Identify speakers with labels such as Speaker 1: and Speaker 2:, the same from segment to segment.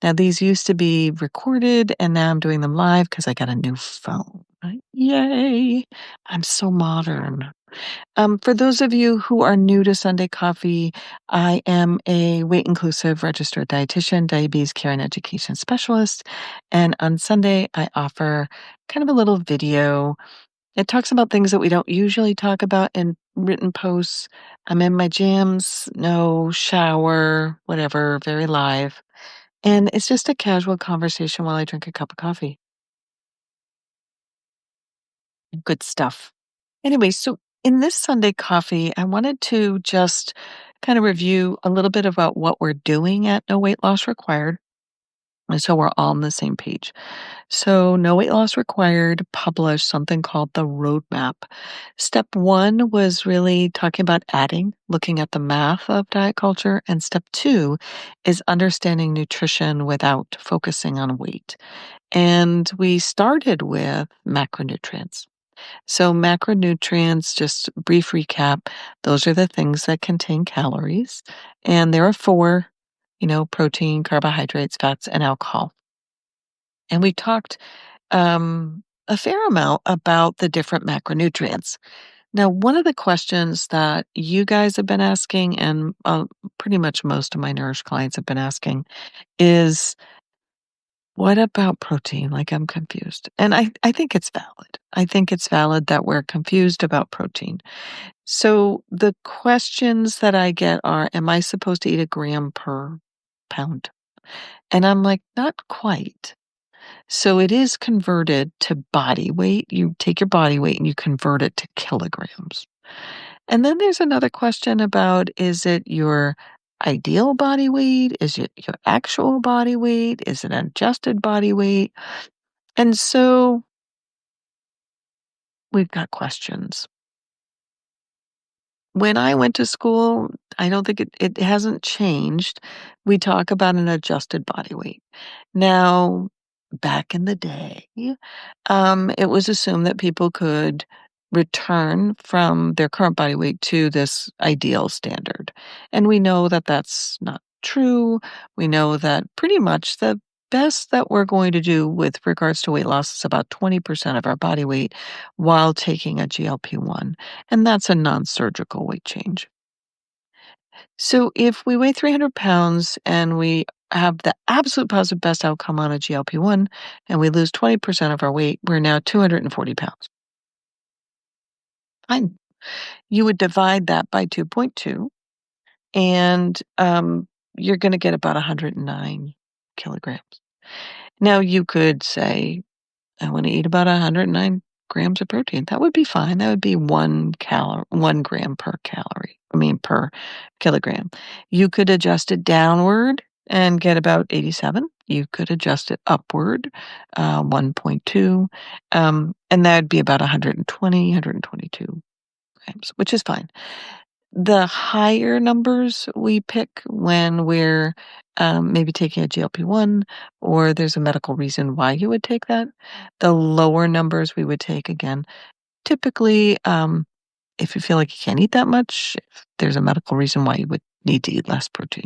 Speaker 1: Now, these used to be recorded, and now I'm doing them live because I got a new phone. Yay! I'm so modern. For those of you who are new to Sunday Coffee, I am a weight inclusive registered dietitian, diabetes care and education specialist. And on Sunday, I offer kind of a little video. It talks about things that we don't usually talk about in written posts. I'm in my jams, no shower, whatever, very live. And it's just a casual conversation while I drink a cup of coffee. Good stuff. Anyway, so in this Sunday coffee, I wanted to just kind of review a little bit about what we're doing at No Weight Loss Required. And so we're all on the same page. So, No Weight Loss Required published something called the roadmap. Step one was really talking about adding, looking at the math of diet culture. And step two is understanding nutrition without focusing on weight. And we started with macronutrients. So, macronutrients, just brief recap, those are the things that contain calories. And there are four, protein, carbohydrates, fats, and alcohol. And we talked a fair amount about the different macronutrients. Now, one of the questions that you guys have been asking, and pretty much most of my Nourish clients have been asking, is what about protein? Like, I'm confused. And I think it's valid. I think it's valid that we're confused about protein. So the questions that I get are, am I supposed to eat a gram per pound? And I'm like, not quite. So it is converted to body weight. You take your body weight and you convert it to kilograms. And then there's another question about, is it your ideal body weight? Is it your actual body weight? Is it an adjusted body weight? And so we've got questions. When I went to school, I don't think it hasn't changed. We talk about an adjusted body weight. Now, back in the day, it was assumed that people could return from their current body weight to this ideal standard. And we know that that's not true. We know that pretty much the best that we're going to do with regards to weight loss is about 20% of our body weight while taking a GLP-1. And that's a non-surgical weight change. So if we weigh 300 pounds and we have the absolute positive best outcome on a GLP-1 and we lose 20% of our weight, we're now 240 pounds. Fine. You would divide that by 2.2 and you're going to get about 109 kilograms. Now you could say, I want to eat about 109 grams of protein. That would be fine. That would be 1 gram per per kilogram. You could adjust it downward and get about 87. You could adjust it upward, 1.2, and that would be about 120, 122 grams, which is fine. The higher numbers we pick when we're maybe taking a GLP-1 or there's a medical reason why you would take that. The lower numbers we would take again. Typically, if you feel like you can't eat that much, if there's a medical reason why you would need to eat less protein.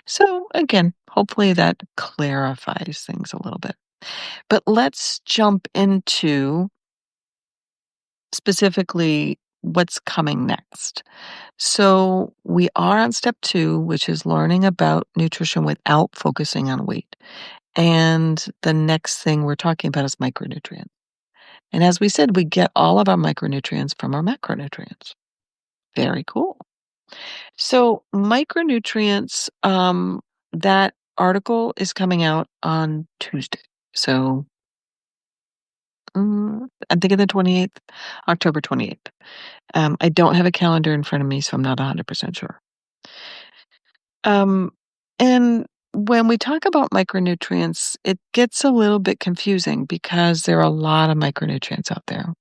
Speaker 1: So again, hopefully that clarifies things a little bit. But let's jump into specifically what's coming next. So we are on step two, which is learning about nutrition without focusing on weight. And the next thing we're talking about is micronutrients. And as we said, we get all of our micronutrients from our macronutrients. Very cool. So micronutrients, that article is coming out on Tuesday. So I'm thinking the 28th, October 28th. I don't have a calendar in front of me, so I'm not 100% sure. And when we talk about micronutrients, it gets a little bit confusing because there are a lot of micronutrients out there.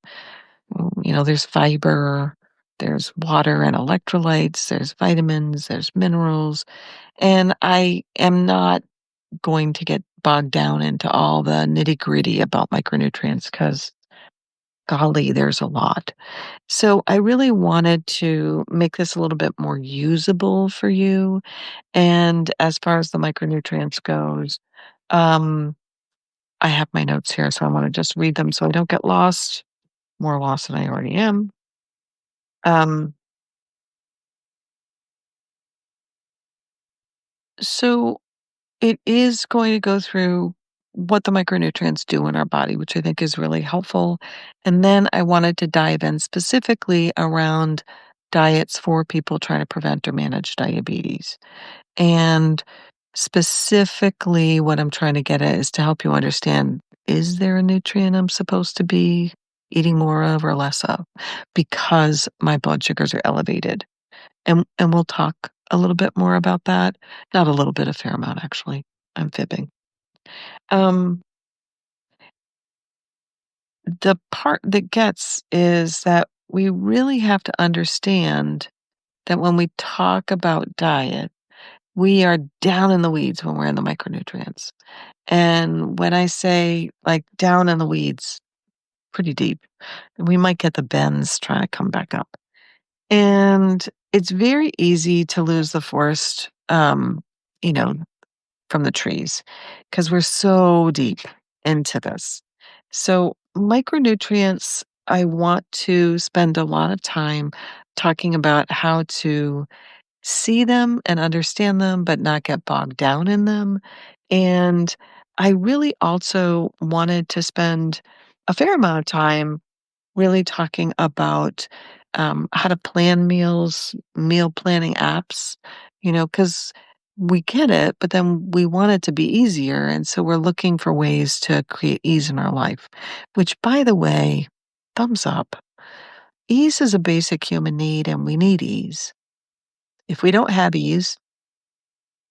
Speaker 1: There's fiber, there's water and electrolytes, there's vitamins, there's minerals, and I am not going to get bogged down into all the nitty-gritty about micronutrients because golly, there's a lot. So I really wanted to make this a little bit more usable for you. And as far as the micronutrients goes, um, I have my notes here, so I want to just read them so I don't get lost, more lost than I already am. Um, so it is going to go through what the micronutrients do in our body, which I think is really helpful. And then I wanted to dive in specifically around diets for people trying to prevent or manage diabetes. And specifically, what I'm trying to get at is to help you understand, is there a nutrient I'm supposed to be eating more of or less of because my blood sugars are elevated? And we'll talk a little bit more about that. Not a little bit, a fair amount, actually. I'm fibbing. Um, the part that gets is that we really have to understand that when we talk about diet, we are down in the weeds when we're in the micronutrients. And when I say like down in the weeds, pretty deep, we might get the bends trying to come back up. And it's very easy to lose the forest, you know, from the trees because we're so deep into this. So, micronutrients, I want to spend a lot of time talking about how to see them and understand them, but not get bogged down in them. And I really also wanted to spend a fair amount of time really talking about how to plan meals, meal planning apps, because we get it, but then we want it to be easier. And so we're looking for ways to create ease in our life, which, by the way, thumbs up. Ease is a basic human need, and we need ease. If we don't have ease,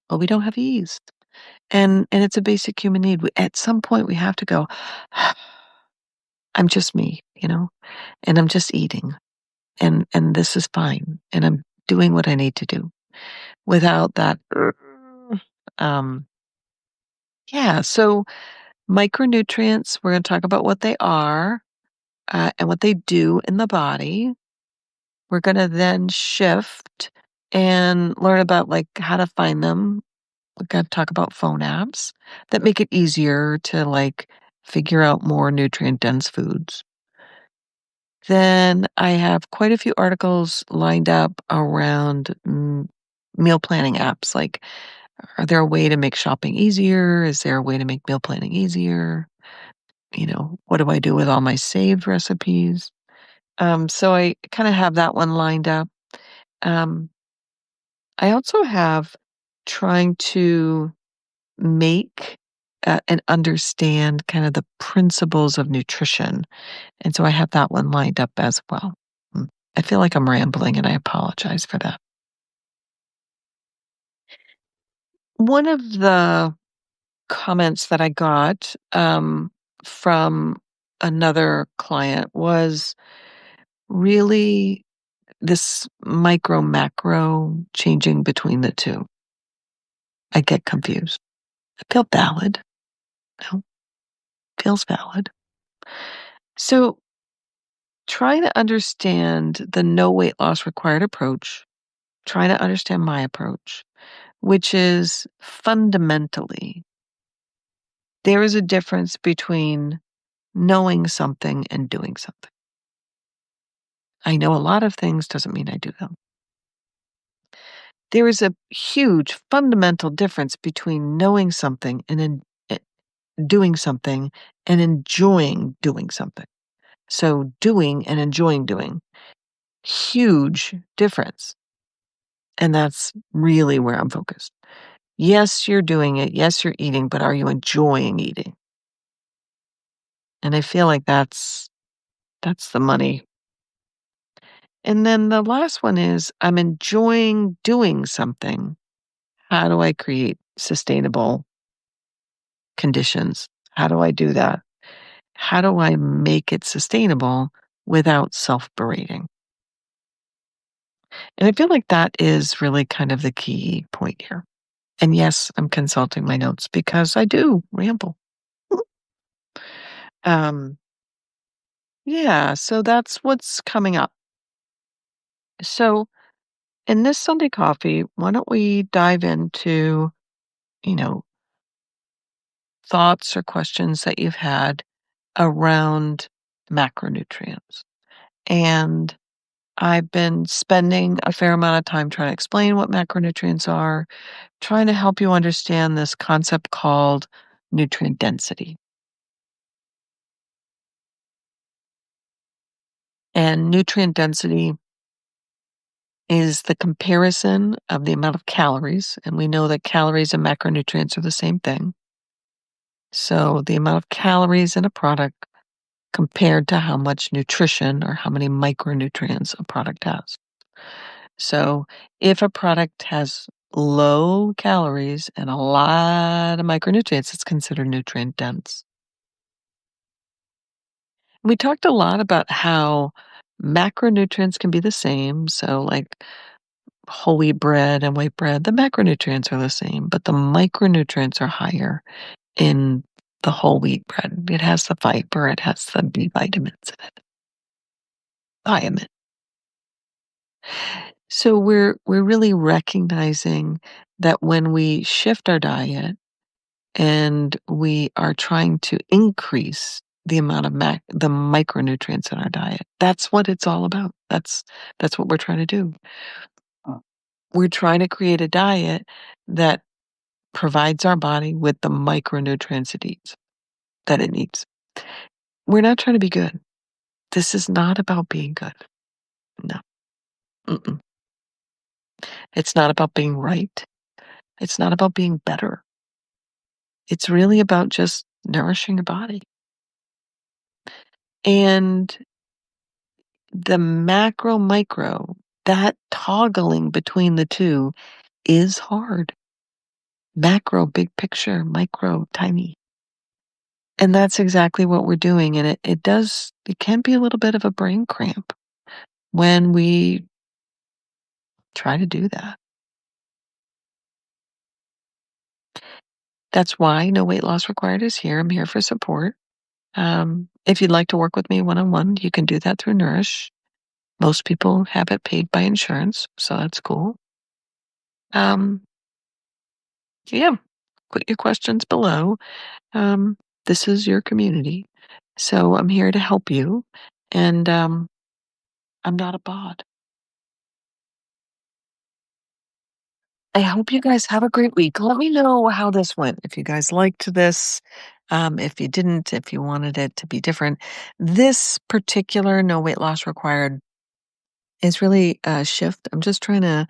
Speaker 1: well, we don't have ease. And it's a basic human need. At some point, we have to go, I'm just me, and I'm just eating. And this is fine, and I'm doing what I need to do without that um yeah, so micronutrients, we're going to talk about what they are, and what they do in the body. We're going to then shift and learn about like how to find them. We're going to talk about phone apps that make it easier to like figure out more nutrient dense foods. Then I have quite a few articles lined up around meal planning apps. Like, are there a way to make shopping easier? Is there a way to make meal planning easier? What do I do with all my saved recipes? So I kind of have that one lined up. Um, I also have trying to make and understand kind of the principles of nutrition. And so I have that one lined up as well. Mm. I feel like I'm rambling and I apologize for that. One of the comments that I got from another client was really this micro macro changing between the two. I get confused. I feel valid. No, feels valid. So trying to understand the no weight loss required approach, trying to understand my approach, which is fundamentally there is a difference between knowing something and doing something. I know a lot of things doesn't mean I do them. There is a huge fundamental difference between knowing something and doing something and enjoying doing something. So doing and enjoying doing, huge difference. And that's really where I'm focused. Yes, you're doing it. Yes, you're eating, but are you enjoying eating? And I feel like that's the money. And then the last one is I'm enjoying doing something. How do I create sustainable conditions? How do I do that? How do I make it sustainable without self-berating? And I feel like that is really kind of the key point here. And yes, I'm consulting my notes because I do ramble. Um, Yeah, so that's what's coming up. So, in this Sunday coffee, why don't we dive into, you know, thoughts or questions that you've had around macronutrients? And I've been spending a fair amount of time trying to explain what macronutrients are, trying to help you understand this concept called nutrient density. And nutrient density is the comparison of the amount of calories, and we know that calories and macronutrients are the same thing. So the amount of calories in a product compared to how much nutrition or how many micronutrients a product has. So if a product has low calories and a lot of micronutrients, it's considered nutrient dense. We talked a lot about how macronutrients can be the same. So, like whole wheat bread and white bread, the macronutrients are the same, but the micronutrients are higher in the whole wheat bread. It has the fiber, it has the B vitamins in it. Thiamine. So we're really recognizing that when we shift our diet and we are trying to increase the amount of the micronutrients in our diet, that's what it's all about. That's what we're trying to do. We're trying to create a diet that provides our body with the micronutrients that it needs. We're not trying to be good. This is not about being good. No. Mm-mm. It's not about being right. It's not about being better. It's really about just nourishing your body. And the macro, micro, that toggling between the two is hard. Macro, big picture, micro, tiny. And that's exactly what we're doing. And it can be a little bit of a brain cramp when we try to do that. That's why No Weight Loss Required is here. I'm here for support. If you'd like to work with me one on one, you can do that through Nourish. Most people have it paid by insurance, so that's cool. Um, yeah, put your questions below. Um, this is your community, so I'm here to help you, and I'm not a bot. I hope you guys have a great week. Let me know how this went. If you guys liked this, if you didn't, if you wanted it to be different. This particular No Weight Loss Required is really a shift. I'm just trying to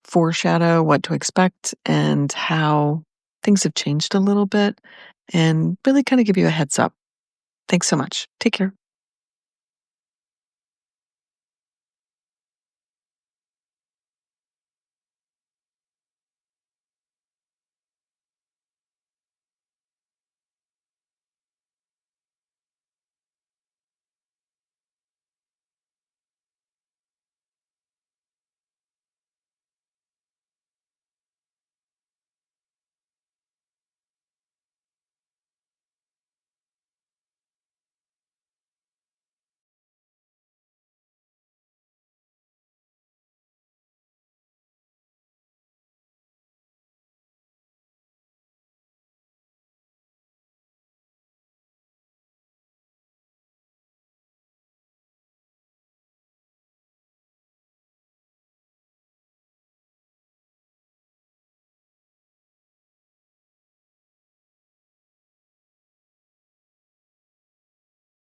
Speaker 1: foreshadow what to expect and how things have changed a little bit and really kind of give you a heads up. Thanks so much. Take care.